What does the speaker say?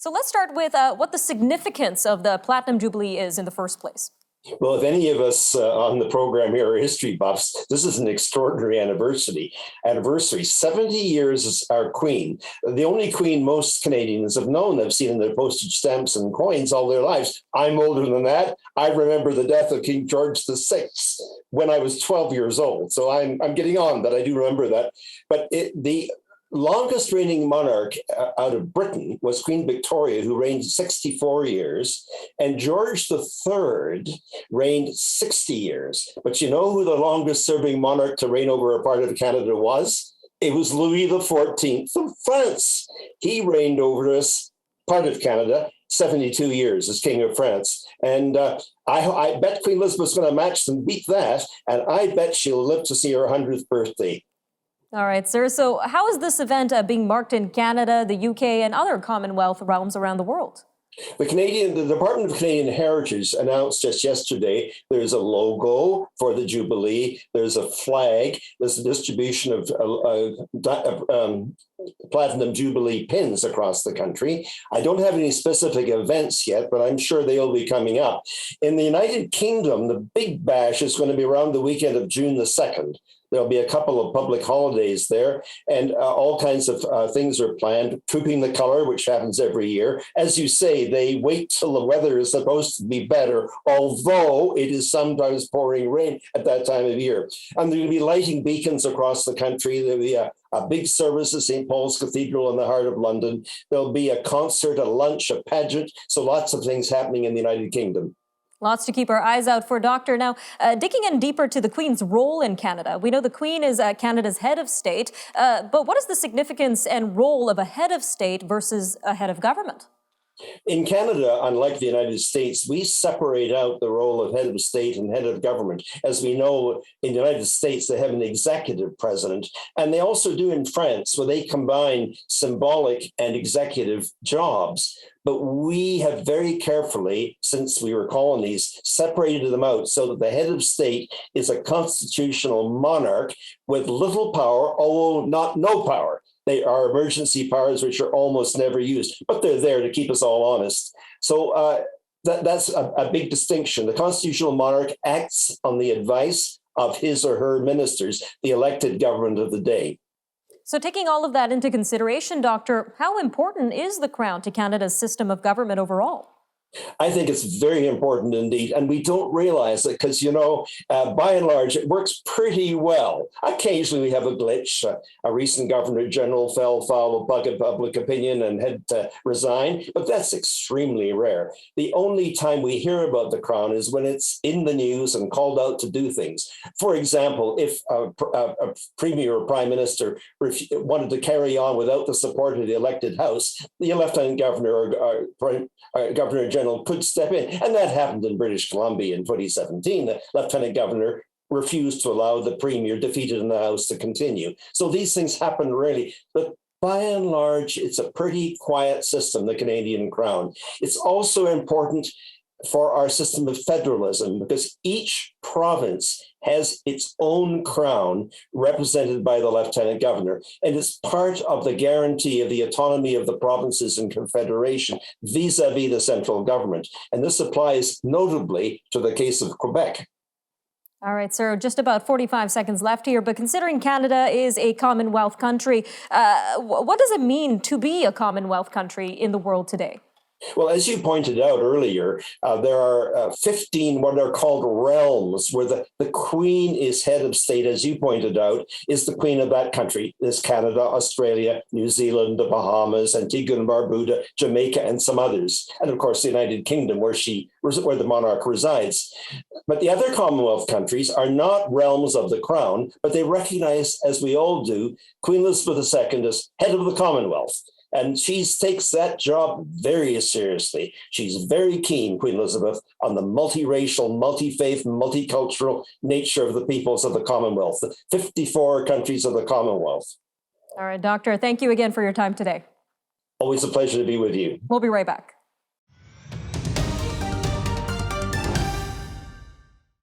So let's start with what the significance of the Platinum Jubilee is in the first place. Well, if any of us on the program here are history buffs, this is an extraordinary anniversary. 70 years as our queen. The only queen most Canadians have known, they've seen in their postage stamps and coins all their lives. I'm older than that. I remember the death of King George VI when I was 12 years old. So I'm getting on, but I do remember that. But the longest reigning monarch out of Britain was Queen Victoria, who reigned 64 years, and George III reigned 60 years. But you know who the longest serving monarch to reign over a part of Canada was? It was Louis XIV of France. He reigned over us, part of Canada, 72 years as King of France. And I bet Queen Elizabeth's going to match and beat that, and I bet she'll live to see her 100th birthday. All right, sir. So how is this event being marked in Canada, the UK, and other Commonwealth realms around the world? The Department of Canadian Heritage announced just yesterday there's a logo for the Jubilee, there's a flag, there's a distribution of Platinum Jubilee pins across the country. I don't have any specific events yet, but I'm sure they'll be coming up. In the United Kingdom, the big bash is going to be around the weekend of June the 2nd. There'll be a couple of public holidays there, and all kinds of things are planned. Trooping the Colour, which happens every year. As you say, they wait till the weather is supposed to be better, although it is sometimes pouring rain at that time of year. And there will be lighting beacons across the country. There'll be a big service at St. Paul's Cathedral in the heart of London. There'll be a concert, a lunch, a pageant. So lots of things happening in the United Kingdom. Lots to keep our eyes out for, Doctor. Now, digging in deeper to the Queen's role in Canada. We know the Queen is Canada's head of state, but what is the significance and role of a head of state versus a head of government? In Canada, unlike the United States, we separate out the role of head of state and head of government. As we know, in the United States, they have an executive president, and they also do in France, where they combine symbolic and executive jobs. But we have very carefully, since we were colonies, separated them out so that the head of state is a constitutional monarch with little power, although not no power. They are emergency powers, which are almost never used, but they're there to keep us all honest. So that's a big distinction. The constitutional monarch acts on the advice of his or her ministers, the elected government of the day. So taking all of that into consideration, Doctor, how important is the Crown to Canada's system of government overall? I think it's very important indeed. And we don't realize it because, by and large, it works pretty well. Occasionally we have a glitch. A recent Governor General fell foul of public opinion and had to resign, but that's extremely rare. The only time we hear about the Crown is when it's in the news and called out to do things. For example, if a premier or prime minister wanted to carry on without the support of the elected House, the Lieutenant Governor or Governor General could step in. And that happened in British Columbia in 2017. The Lieutenant Governor refused to allow the Premier defeated in the House to continue. So these things happen rarely. But by and large, it's a pretty quiet system, the Canadian Crown. It's also important for our system of federalism because each province has its own crown represented by the Lieutenant Governor. And it's part of the guarantee of the autonomy of the provinces and confederation vis-a-vis the central government. And this applies notably to the case of Quebec. All right, sir, just about 45 seconds left here, but considering Canada is a Commonwealth country, what does it mean to be a Commonwealth country in the world today? Well, as you pointed out earlier, there are 15 what are called realms where the Queen is head of state, as you pointed out, is the Queen of that country. There's Canada, Australia, New Zealand, the Bahamas, Antigua and Barbuda, Jamaica, and some others. And of course, the United Kingdom, where the monarch resides. But the other Commonwealth countries are not realms of the Crown, but they recognize, as we all do, Queen Elizabeth II as head of the Commonwealth. And she takes that job very seriously. She's very keen, Queen Elizabeth, on the multiracial, multi-faith, multicultural nature of the peoples of the Commonwealth, the 54 countries of the Commonwealth. All right, Doctor, thank you again for your time today. Always a pleasure to be with you. We'll be right back.